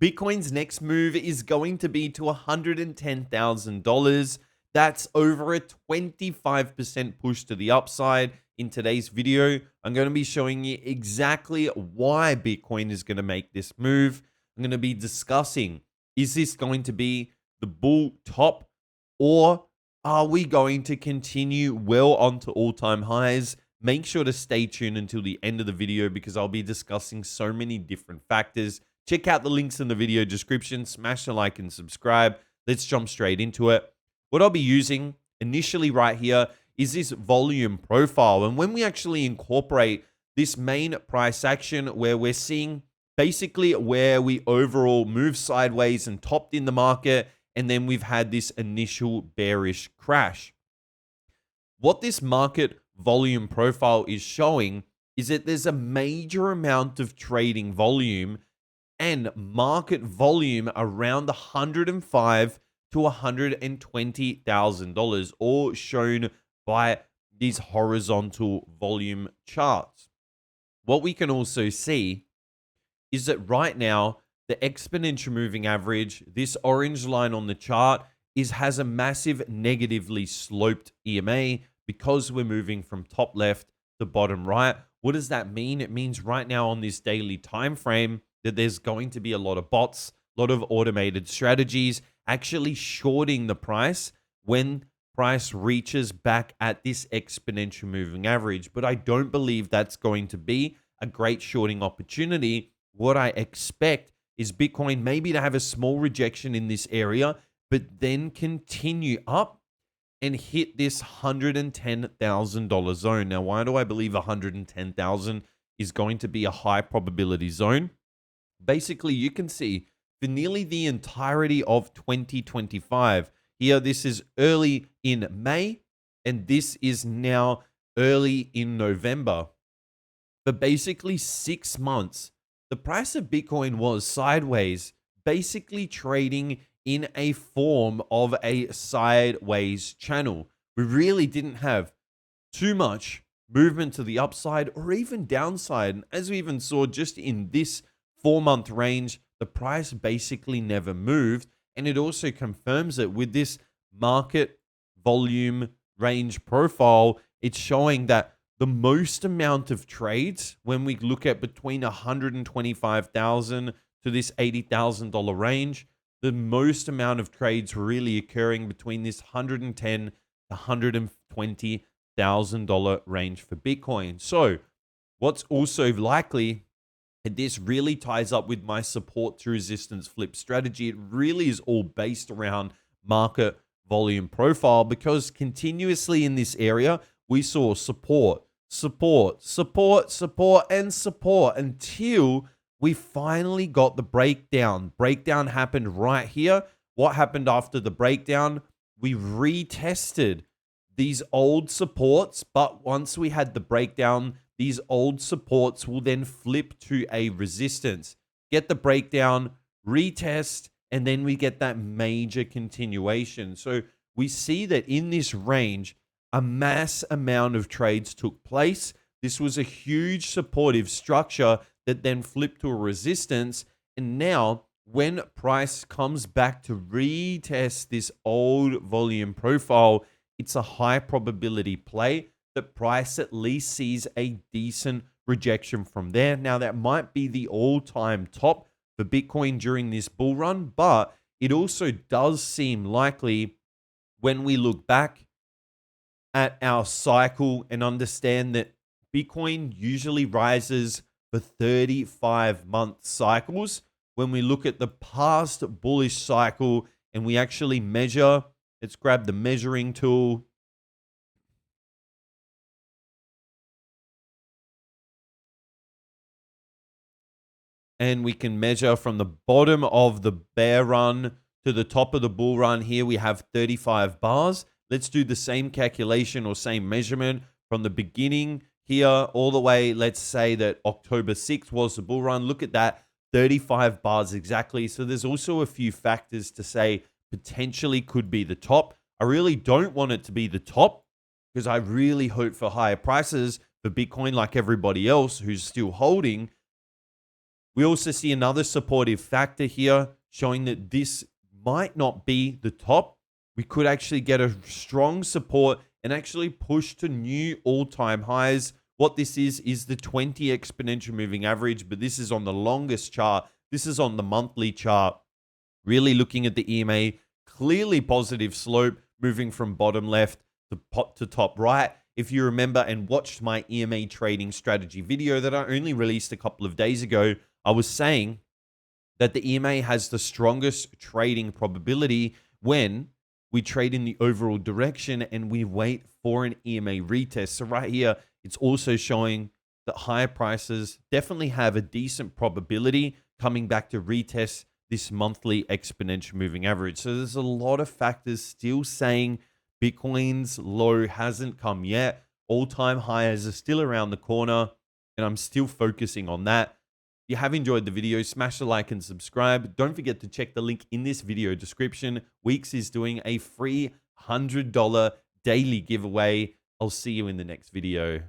Bitcoin's next move is going to be to $110,000. That's over a 25% push to the upside. In today's video, I'm going to be showing you exactly why Bitcoin is going to make this move. I'm going to be discussing, is this going to be the bull top, or are we going to continue well onto all-time highs? Make sure to stay tuned until the end of the video because I'll be discussing so many different factors. Check out the links in the video description, smash the like and subscribe. Let's jump straight into it. What I'll be using initially right here is this volume profile. And when we actually incorporate this main price action where we're seeing basically where we overall move sideways and topped in the market, and then we've had this initial bearish crash. What this market volume profile is showing is that there's a major amount of trading volume and market volume around $105,000 to $120,000, all shown by these horizontal volume charts. What we can also see is that right now, the exponential moving average, this orange line on the chart, has a massive negatively sloped EMA because we're moving from top left to bottom right. What does that mean? It means right now on this daily time frame that there's going to be a lot of bots, a lot of automated strategies actually shorting the price when price reaches back at this exponential moving average. But I don't believe that's going to be a great shorting opportunity. What I expect is Bitcoin maybe to have a small rejection in this area, but then continue up and hit this $110,000 zone. Now, why do I believe 110,000 is going to be a high probability zone? Basically, you can see for nearly the entirety of 2025, here this is early in May, and this is now early in November. For basically 6 months, the price of Bitcoin was sideways, basically trading in a form of a sideways channel. We really didn't have too much movement to the upside or even downside. And as we even saw just in this 4-month range, the price basically never moved. And it also confirms it with this market volume range profile. It's showing that the most amount of trades, when we look at between $125,000 to this $80,000 range, the most amount of trades really occurring between this $110,000 to $120,000 range for Bitcoin. So what's also likely, and this really ties up with my support to resistance flip strategy, it really is all based around market volume profile, because continuously in this area, we saw support, and support until we finally got the breakdown. Breakdown happened right here. What happened after the breakdown? We retested these old supports, but once we had the breakdown, these old supports will then flip to a resistance. Get the breakdown, retest, and then we get that major continuation. So we see that in this range, a mass amount of trades took place. This was a huge supportive structure that then flipped to a resistance. And now when price comes back to retest this old volume profile, it's a high probability play that price at least sees a decent rejection from there. Now that might be the all-time top for Bitcoin during this bull run, but it also does seem likely when we look back at our cycle and understand that Bitcoin usually rises for 35-month cycles. When we look at the past bullish cycle and we actually measure, let's grab the measuring tool. And we can measure from the bottom of the bear run to the top of the bull run. Here we have 35 bars. Let's do the same calculation or same measurement from the beginning here all the way. Let's say that October 6th was the bull run. Look at that, 35 bars exactly. So there's also a few factors to say potentially could be the top. I really don't want it to be the top because I really hope for higher prices for Bitcoin like everybody else who's still holding. We also see another supportive factor here showing that this might not be the top. We could actually get a strong support and actually push to new all-time highs. What this is the 20 exponential moving average, but this is on the longest chart. This is on the monthly chart. Really looking at the EMA, clearly positive slope moving from bottom left to top right. If you remember and watched my EMA trading strategy video that I only released a couple of days ago, I was saying that the EMA has the strongest trading probability when we trade in the overall direction and we wait for an EMA retest. So right here, it's also showing that higher prices definitely have a decent probability coming back to retest this monthly exponential moving average. So there's a lot of factors still saying Bitcoin's low hasn't come yet. All-time highs are still around the corner, and I'm still focusing on that. If you have enjoyed the video, smash the like and subscribe. Don't forget to check the link in this video description. WEEX is doing a free $100 daily giveaway. I'll see you in the next video.